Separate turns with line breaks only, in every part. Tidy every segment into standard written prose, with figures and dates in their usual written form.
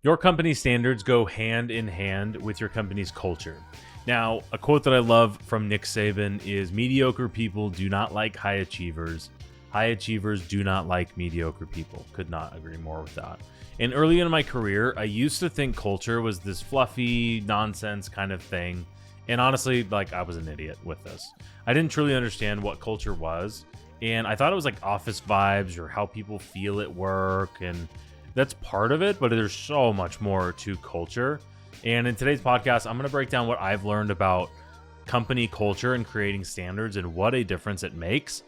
Your company's standards go hand in hand with your company's culture. Now, a quote that I love from Nick Saban is, mediocre people do not like high achievers. High achievers do not like mediocre people. Could not agree more with that. And early in my career, I used to think culture was this fluffy nonsense kind of thing. And honestly, like, I was an idiot with this. I didn't truly understand what culture was. And I thought it was like office vibes or how people feel at work. And that's part of it, but there's so much more to culture. And in today's podcast, I'm going to break down what I've learned about company culture and creating standards and what a difference it makes.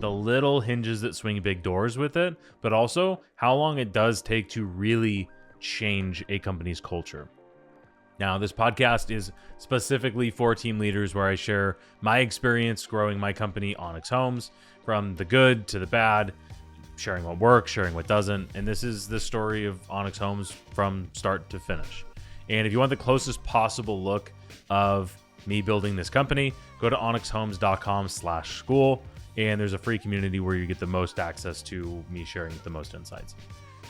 The little hinges that swing big doors with it, but also how long it does take to really change a company's culture. Now, this podcast is specifically for team leaders where I share my experience growing my company, Onyx Homes, from the good to the bad, sharing what works, sharing what doesn't. And this is the story of Onyx Homes from start to finish. And if you want the closest possible look of me building this company, go to onyxhomes.com/school. And there's a free community where you get the most access to me sharing the most insights.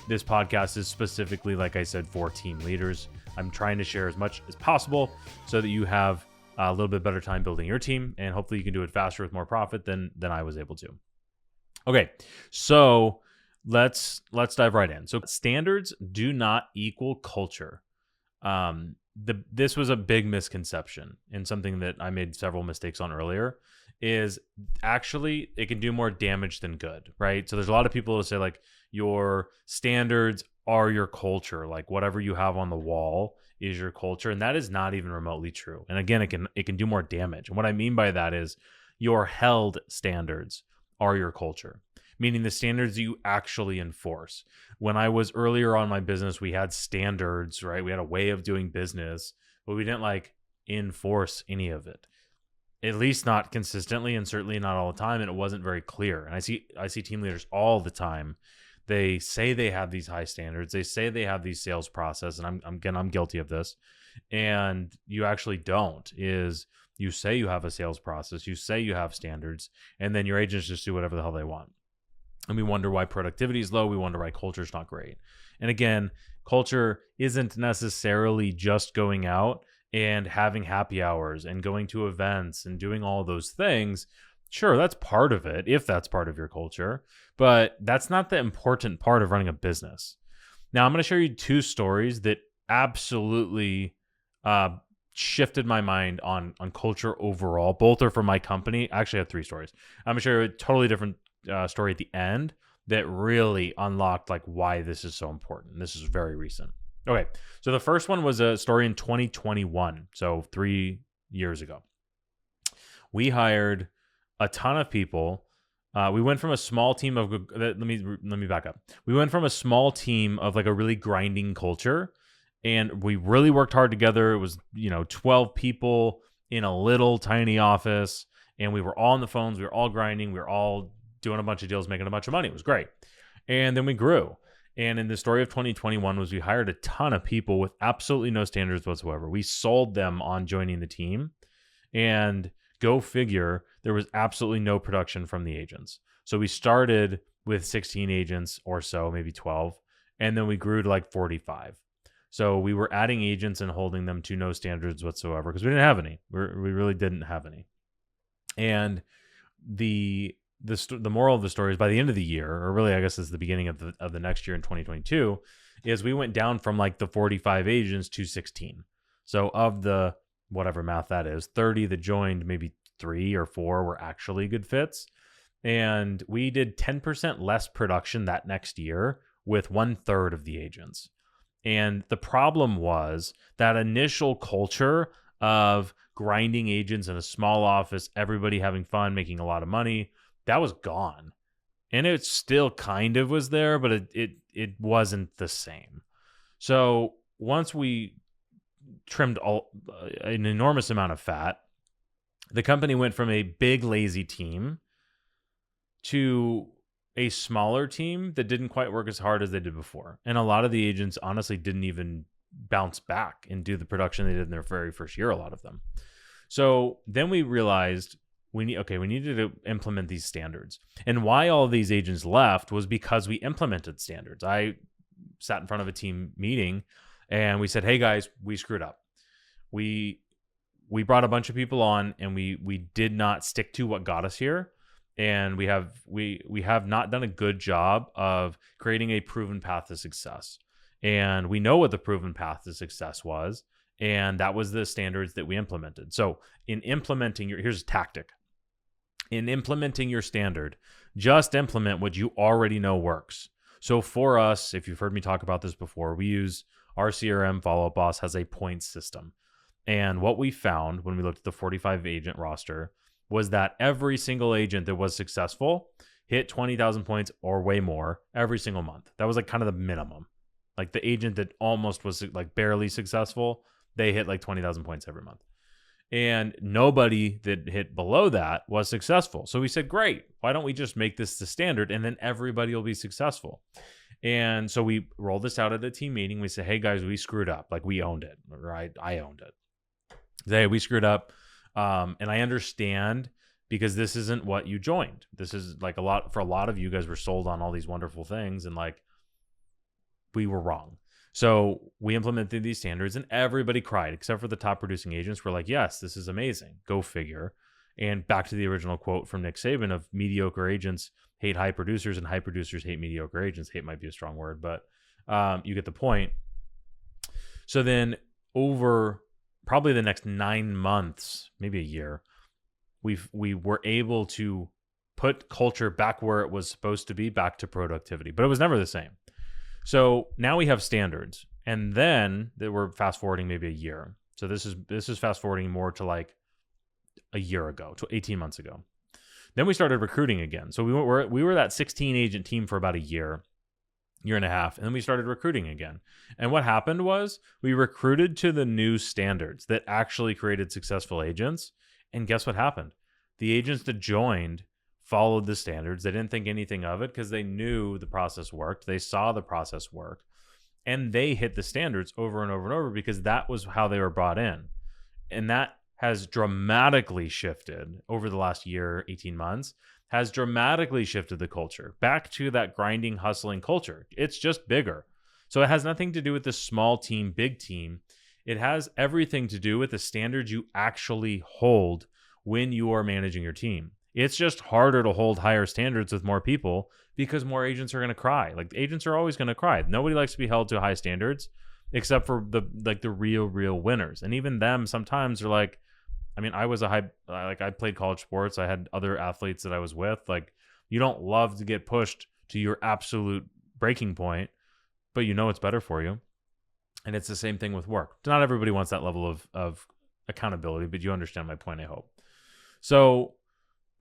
This podcast is specifically, like I said, for team leaders. I'm trying to share as much as possible so that you have a little bit better time building your team, and hopefully you can do it faster with more profit than I was able to. Okay, so let's dive right in. So standards do not equal culture. This was a big misconception, and something that I made several mistakes on earlier, is actually it can do more damage than good, right? So there's a lot of people who say like your standards are your culture, like whatever you have on the wall is your culture, and that is not even remotely true. And again, it can do more damage. And what I mean by that is your held standards are your culture, meaning the standards you actually enforce. When I was earlier on my business, we had standards, right? We had a way of doing business, but we didn't like enforce any of it. At least not consistently, and certainly not all the time, and it wasn't very clear. And I see team leaders all the time. They say they have these high standards. They say they have these sales process, and I'm guilty of this. And you actually don't. Is you say you have a sales process, you say you have standards, and then your agents just do whatever the hell they want. And we wonder why productivity is low. We wonder why culture is not great. And again, culture isn't necessarily just going out and having happy hours and going to events and doing all those things. Sure, that's part of it, if that's part of your culture, but that's not the important part of running a business. Now, I'm going to share you two stories that absolutely shifted my mind on culture overall. Both are from my company. I actually have three stories. I'm going to share a totally different story at the end that really unlocked like why this is so important. This is very recent. Okay, so the first one was a story in 2021, so 3 years ago. We hired a ton of people. We went from a small team of, let me back up. We went from a small team of like a really grinding culture, and we really worked hard together. It was, 12 people in a little tiny office, and we were all on the phones. We were all grinding. We were all doing a bunch of deals, making a bunch of money. It was great. And then we grew. And in the story of 2021 was we hired a ton of people with absolutely no standards whatsoever. We sold them on joining the team, and go figure, there was absolutely no production from the agents. So we started with 16 agents or so, maybe 12, and then we grew to like 45. So we were adding agents and holding them to no standards whatsoever because we didn't have any. We really didn't have any. And the moral of the story is by the end of the year, or really I guess it's the beginning of the next year in 2022, is we went down from like the 45 agents to 16. So of the whatever math that is, 30 that joined, maybe 3 or 4 were actually good fits. And we did 10% less production that next year with 1/3 of the agents. And the problem was that initial culture of grinding agents in a small office, everybody having fun, making a lot of money, that was gone. And it still kind of was there, but it wasn't the same. So once we trimmed an enormous amount of fat, the company went from a big lazy team to a smaller team that didn't quite work as hard as they did before. And a lot of the agents honestly didn't even bounce back and do the production they did in their very first year, a lot of them. So then we realized we needed to implement these standards. And why all of these agents left was because we implemented standards. I sat in front of a team meeting and we said, hey guys, we screwed up. We brought a bunch of people on and we did not stick to what got us here. And we have not done a good job of creating a proven path to success. And we know what the proven path to success was. And that was the standards that we implemented. So in implementing here's a tactic. In implementing your standard, just implement what you already know works. So for us, if you've heard me talk about this before, we use our CRM Follow Up Boss has a points system. And what we found when we looked at the 45 agent roster was that every single agent that was successful hit 20,000 points or way more every single month. That was like kind of the minimum. Like the agent that almost was like barely successful, they hit like 20,000 points every month. And nobody that hit below that was successful. So we said, great, why don't we just make this the standard and then everybody will be successful? And so we rolled this out at a team meeting. We said, hey guys, we screwed up. Like we owned it, right? I owned it. Hey, we screwed up. And I understand because this isn't what you joined. This is like for a lot of you guys were sold on all these wonderful things and like we were wrong. So we implemented these standards and everybody cried except for the top producing agents were like, yes, this is amazing. Go figure. And back to the original quote from Nick Saban of mediocre agents hate high producers and high producers hate mediocre agents. Hate might be a strong word, but you get the point. So then over probably the next 9 months, maybe a year, we were able to put culture back where it was supposed to be, back to productivity, but it was never the same. So now we have standards, and then we're fast forwarding maybe a year. So this is fast forwarding more to like a year ago, to 18 months ago. Then we started recruiting again. So we were that 16 agent team for about a year and a half, and then we started recruiting again. And what happened was we recruited to the new standards that actually created successful agents. And guess what happened? The agents that joined followed the standards. They didn't think anything of it because they knew the process worked. They saw the process work, and they hit the standards over and over and over because that was how they were brought in. And that has dramatically shifted over the last year, 18 months, has dramatically shifted the culture back to that grinding, hustling culture. It's just bigger. So it has nothing to do with the small team, big team. It has everything to do with the standards you actually hold when you are managing your team. It's just harder to hold higher standards with more people because more agents are going to cry. Like agents are always going to cry. Nobody likes to be held to high standards except for the real winners. And even them sometimes are like, I mean, I played college sports. I had other athletes that I was with. Like, you don't love to get pushed to your absolute breaking point, but you know it's better for you. And it's the same thing with work. Not everybody wants that level of accountability, but you understand my point, I hope. So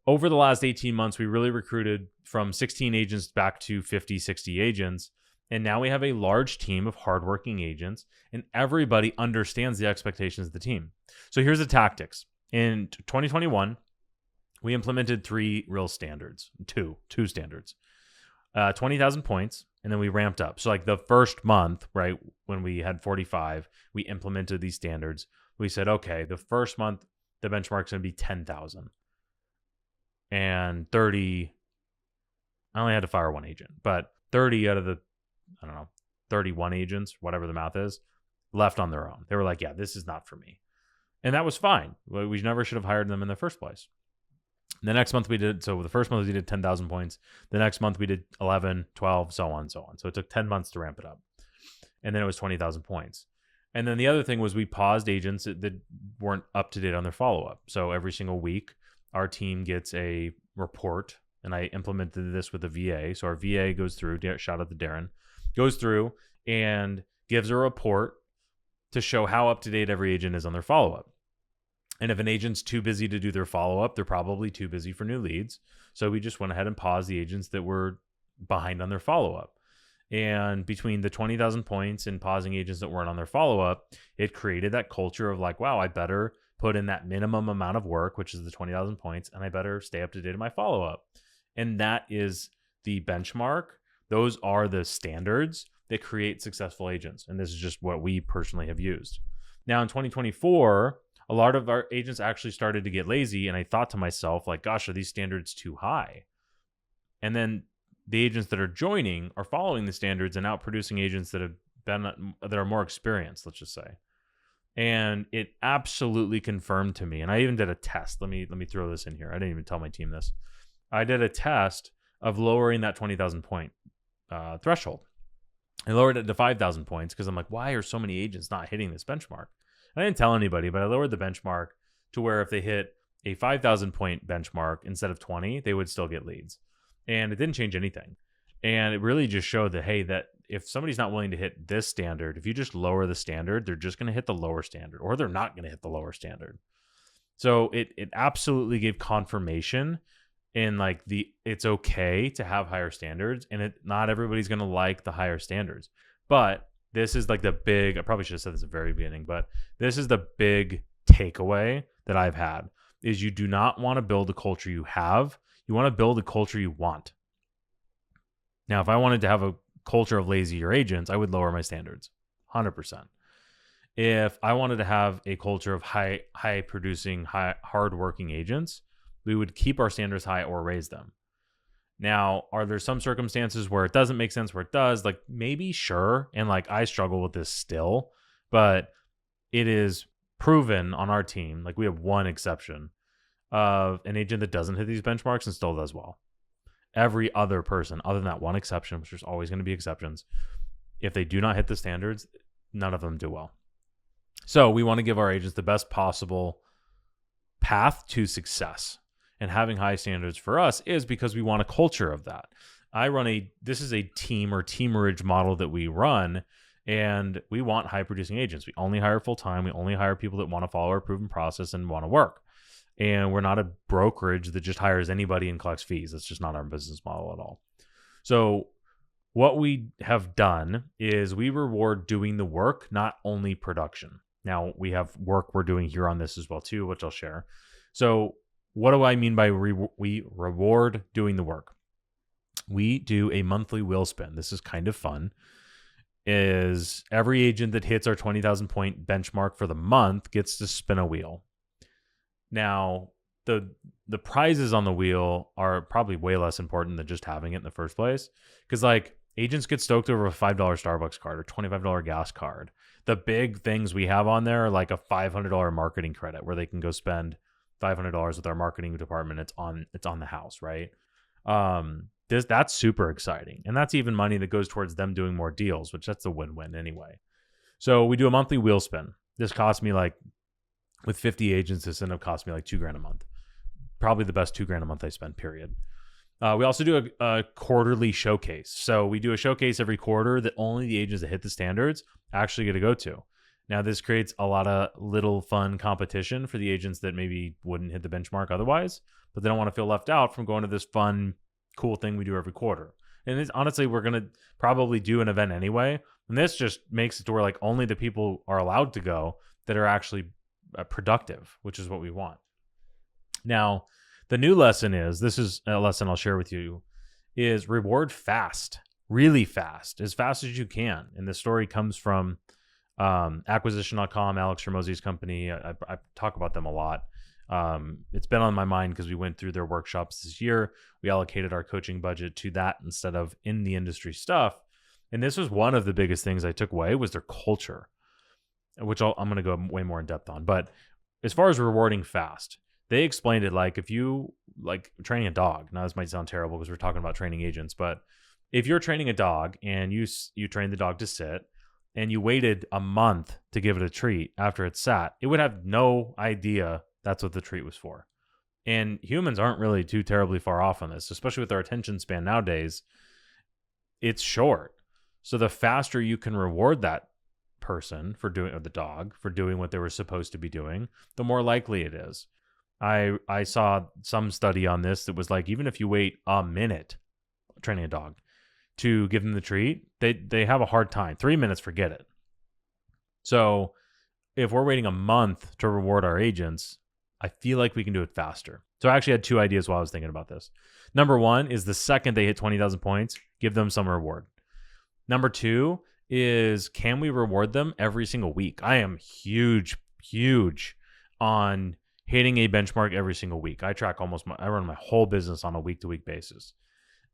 over the last 18 months, we really recruited from 16 agents back to 50, 60 agents. And now we have a large team of hardworking agents, and everybody understands the expectations of the team. So here's the tactics. In 2021, we implemented three real standards, two standards, 20,000 points, and then we ramped up. So like the first month, right, when we had 45, we implemented these standards. We said, okay, the first month, the benchmark's going to be 10,000. And 30, I only had to fire one agent, but 30 out of the, 31 agents, whatever the math is, left on their own. They were like, yeah, this is not for me. And that was fine. We never should have hired them in the first place. The next month the first month we did 10,000 points. The next month we did 11, 12, so on, so on. So it took 10 months to ramp it up. And then it was 20,000 points. And then the other thing was we paused agents that weren't up to date on their follow-up. So every single week, our team gets a report, and I implemented this with a VA. So our VA goes through, shout out to Darren, goes through and gives a report to show how up to date every agent is on their follow-up. And if an agent's too busy to do their follow-up, they're probably too busy for new leads. So we just went ahead and paused the agents that were behind on their follow-up. And between the 20,000 points and pausing agents that weren't on their follow-up, it created that culture of like, wow, I better put in that minimum amount of work, which is the 20,000 points, and I better stay up to date in my follow-up. And that is the benchmark. Those are the standards that create successful agents. And this is just what we personally have used. Now in 2024, a lot of our agents actually started to get lazy. And I thought to myself, like, gosh, are these standards too high? And then the agents that are joining are following the standards and outproducing agents that are more experienced, let's just say. And it absolutely confirmed to me. And I even did a test. Let me throw this in here. I didn't even tell my team this. I did a test of lowering that 20,000 point threshold. I lowered it to 5,000 points because I'm like, why are so many agents not hitting this benchmark? And I didn't tell anybody, but I lowered the benchmark to where if they hit a 5,000 point benchmark instead of 20, they would still get leads. And it didn't change anything. And it really just showed that, hey, that if somebody's not willing to hit this standard, if you just lower the standard, they're just going to hit the lower standard, or they're not going to hit the lower standard. So it absolutely gave confirmation in like it's okay to have higher standards, and not everybody's going to like the higher standards. But this is like the big, I probably should have said this at the very beginning, but this is the big takeaway that I've had is you do not want to build a culture you have. You want to build a culture you want. Now, if I wanted to have a culture of lazier agents, I would lower my standards 100%. If I wanted to have a culture of high producing, hard-working agents, we would keep our standards high or raise them. Now, are there some circumstances where it doesn't make sense, where it does? Like maybe, sure. And like I struggle with this still, but it is proven on our team. Like we have one exception of an agent that doesn't hit these benchmarks and still does well. Every other person, other than that one exception, which there's always going to be exceptions, if they do not hit the standards, none of them do well. So we want to give our agents the best possible path to success. And having high standards for us is because we want a culture of that. This is a team or teamerage model that we run, and we want high producing agents. We only hire full time. We only hire people that want to follow our proven process and want to work. And we're not a brokerage that just hires anybody and collects fees. That's just not our business model at all. So what we have done is we reward doing the work, not only production. Now we have work we're doing here on this as well too, which I'll share. So what do I mean by we reward doing the work? We do a monthly wheel spin. This is kind of fun. Is every agent that hits our 20,000 point benchmark for the month gets to spin a wheel. Now, the prizes on the wheel are probably way less important than just having it in the first place. Because like agents get stoked over a $5 Starbucks card or $25 gas card. The big things we have on there are like a $500 marketing credit where they can go spend $500 with our marketing department. It's on the house, right? That's super exciting. And that's even money that goes towards them doing more deals, which that's a win-win anyway. So we do a monthly wheel spin. This cost me like, with 50 agents, this ended up costing me like $2,000 a month. Probably the best $2,000 a month I spend, period. We also do a quarterly showcase. So we do a showcase every quarter that only the agents that hit the standards actually get to go to. Now, this creates a lot of little fun competition for the agents that maybe wouldn't hit the benchmark otherwise, but they don't want to feel left out from going to this fun, cool thing we do every quarter. And honestly, we're going to probably do an event anyway. And this just makes it to where like only the people are allowed to go that are actually productive, which is what we want. Now, the new lesson is, this is a lesson I'll share with you, is reward fast, really fast, as fast as you can. And this story comes from acquisition.com, Alex Hermosi's company. I talk about them a lot. It's been on my mind because we went through their workshops this year. We allocated our coaching budget to that instead of in the industry stuff. And this was one of the biggest things I took away was their culture, which I'm going to go way more in depth on. But as far as rewarding fast, they explained it like if you like training a dog. Now this might sound terrible because we're talking about training agents, but if you're training a dog and you train the dog to sit and you waited a month to give it a treat after it sat, it would have no idea that's what the treat was for. And humans aren't really too terribly far off on this, especially with our attention span nowadays. It's short. So the faster you can reward that person for doing, or the dog for doing what they were supposed to be doing, the more likely it is. I saw some study on this that was like, even if you wait a minute training a dog to give them the treat, they have a hard time. 3 minutes, forget it. So if we're waiting a month to reward our agents, I feel like we can do it faster. So I actually had two ideas while I was thinking about this. Number one is the second they hit 20,000 points, give them some reward. Number two is, can we reward them every single week? I am huge on hitting a benchmark every single week. I track I run my whole business on a week-to-week basis.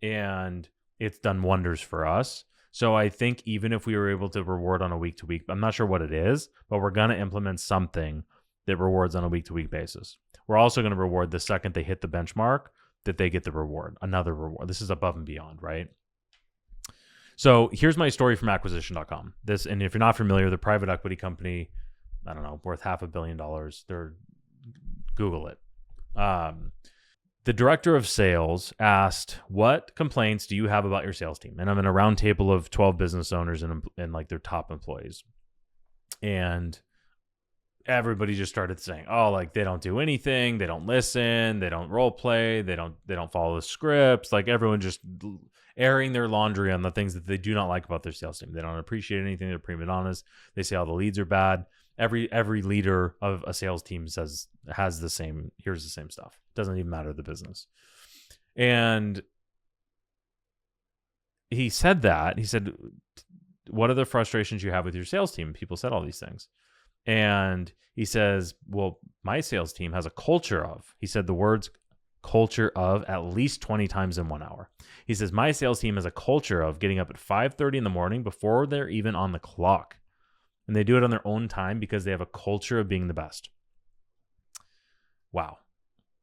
And it's done wonders for us. So I think even if we were able to reward on a week to week, I'm not sure what it is, but we're going to implement something that rewards on a week to week basis. We're also going to reward the second they hit the benchmark that they get the reward, another reward. This is above and beyond, right? So here's my story from acquisition.com. And if you're not familiar, the private equity company, I don't know, worth $500 million. Google it. The director of sales asked, what complaints do you have about your sales team? And I'm in a round table of 12 business owners and like their top employees. And everybody just started saying, oh, like they don't do anything. They don't listen. They don't role play. They don't follow the scripts. Like everyone just airing their laundry on the things that they do not like about their sales team. They don't appreciate anything. They're prima donnas. They say all the leads are bad. Every leader of a sales team here's the same stuff. Doesn't even matter the business. And he said, what are the frustrations you have with your sales team? People said all these things. And he says, well, my sales team has a culture of, he said the words culture of at least 20 times in 1 hour. He says, my sales team has a culture of getting up at 5:30 in the morning before they're even on the clock. And they do it on their own time because they have a culture of being the best. Wow.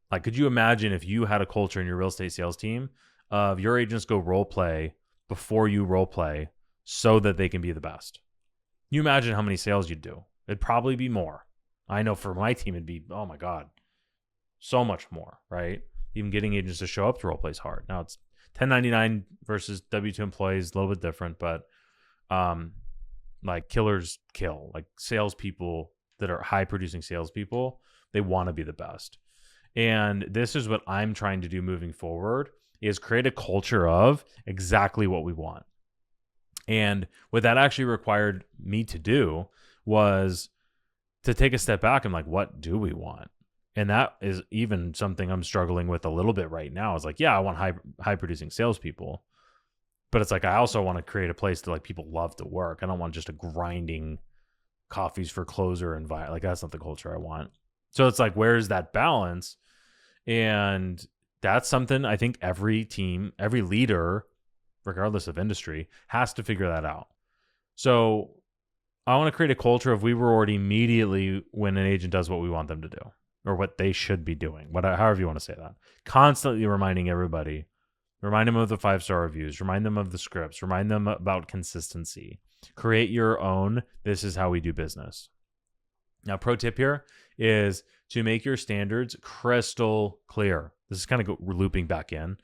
Like, could you imagine if you had a culture in your real estate sales team of your agents go role play before you role play so that they can be the best? You imagine how many sales you'd do. It'd probably be more. I know for my team, it'd be, oh my God, so much more, right? Even getting agents to show up to role play is hard. Now it's 1099 versus W-2 employees, a little bit different, but like killers kill. Like salespeople that are high producing salespeople, they want to be the best. And this is what I'm trying to do moving forward, is create a culture of exactly what we want. And what that actually required me to do was to take a step back and like, what do we want? And that is even something I'm struggling with a little bit right now. Is like, yeah, I want high producing salespeople, but it's like I also want to create a place that like people love to work. I don't want just a grinding coffees for closer environment. Like that's not the culture I want. So it's like, where's that balance? And that's something I think every team, every leader, regardless of industry, has to figure that out. So I want to create a culture of we reward immediately when an agent does what we want them to do, or what they should be doing, however you want to say that. Constantly reminding everybody, remind them of the 5-star reviews, remind them of the scripts, remind them about consistency. Create your own, this is how we do business. Now, pro tip here is to make your standards crystal clear. This is kind of looping back in.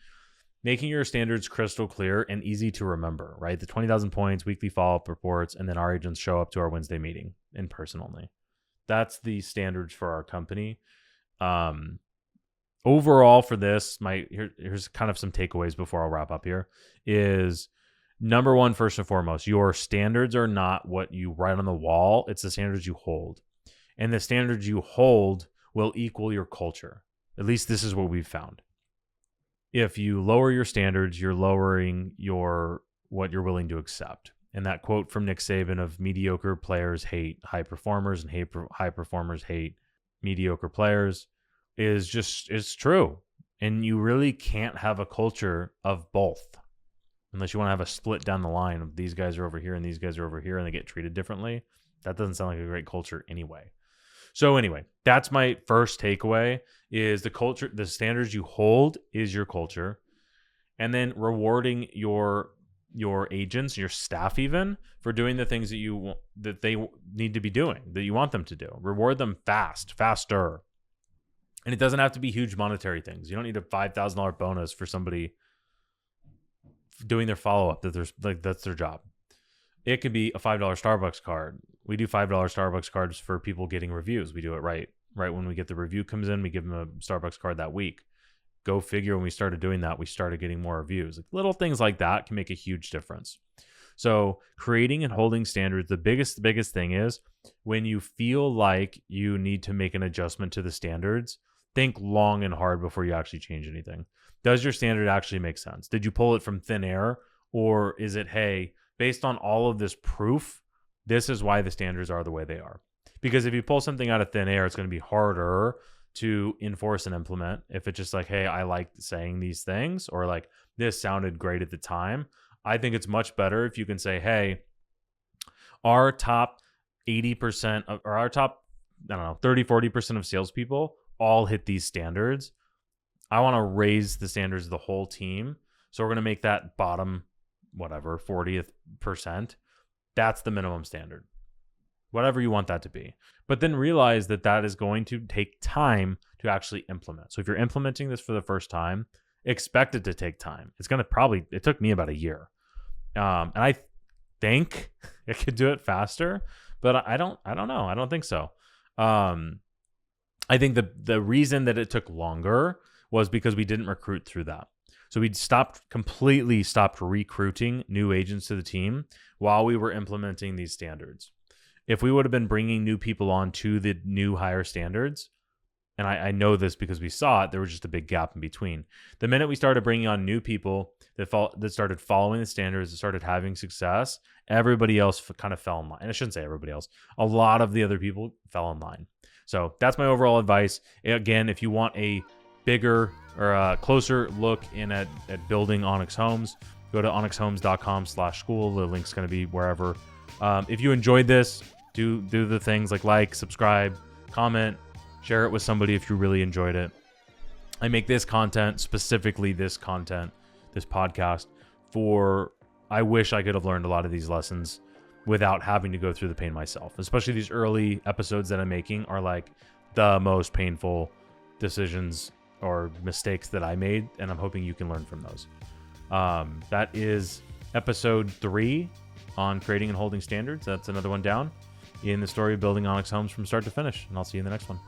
Making your standards crystal clear and easy to remember, right? The 20,000 points, weekly follow-up reports, and then our agents show up to our Wednesday meeting in person only. That's the standards for our company. Overall for this, here's kind of some takeaways before I'll wrap up here, is number one, first and foremost, your standards are not what you write on the wall. It's the standards you hold. And the standards you hold will equal your culture. At least this is what we've found. If you lower your standards, you're lowering what you're willing to accept. And that quote from Nick Saban of mediocre players hate high performers and high performers hate mediocre players is true. And you really can't have a culture of both unless you want to have a split down the line of these guys are over here and these guys are over here and they get treated differently. That doesn't sound like a great culture anyway. So anyway, that's my first takeaway, is the culture, the standards you hold is your culture. And then rewarding your agents, your staff even, for doing the things that they need to be doing, that you want them to do. Reward them faster. And it doesn't have to be huge monetary things. You don't need a $5,000 bonus for somebody doing their follow-up, that's their job. It could be a $5 Starbucks card. We do $5 Starbucks cards for people getting reviews. We do it right when we get the review comes in, we give them a Starbucks card that week. Go figure, when we started doing that, we started getting more reviews. Like little things like that can make a huge difference. So creating and holding standards, the biggest thing is when you feel like you need to make an adjustment to the standards, think long and hard before you actually change anything. Does your standard actually make sense? Did you pull it from thin air? Or is it, hey, based on all of this proof, this is why the standards are the way they are? Because if you pull something out of thin air, it's going to be harder to enforce and implement. If it's just like, hey, I like saying these things, or like this sounded great at the time, I think it's much better if you can say, hey, our top 80% of, or our top, I don't know, 30, 40% of salespeople all hit these standards. I want to raise the standards of the whole team. So we're going to make that bottom, whatever, 40th percent. That's the minimum standard, whatever you want that to be. But then realize that that is going to take time to actually implement. So if you're implementing this for the first time, expect it to take time. It's going to probably, it took me about a year. And I think it could do it faster, but I don't know. I don't think so. I think the reason that it took longer was because we didn't recruit through that. So we completely stopped recruiting new agents to the team while we were implementing these standards. If we would have been bringing new people on to the new higher standards, and I know this because we saw it, there was just a big gap in between. The minute we started bringing on new people that started following the standards, that started having success, everybody else kind of fell in line. And I shouldn't say everybody else. A lot of the other people fell in line. So that's my overall advice. Again, if you want a bigger or a closer look in at building Onyx Homes, go to onyxhomes.com/school. The link's going to be wherever. If you enjoyed this, do the things like, subscribe, comment, share it with somebody if you really enjoyed it. I make this content, specifically this podcast, I wish I could have learned a lot of these lessons without having to go through the pain myself. Especially these early episodes that I'm making are like the most painful decisions or mistakes that I made, and I'm hoping you can learn from those. That is episode 3 on creating and holding standards. That's another one down in the story of building Onyx Homes from start to finish, and I'll see you in the next one.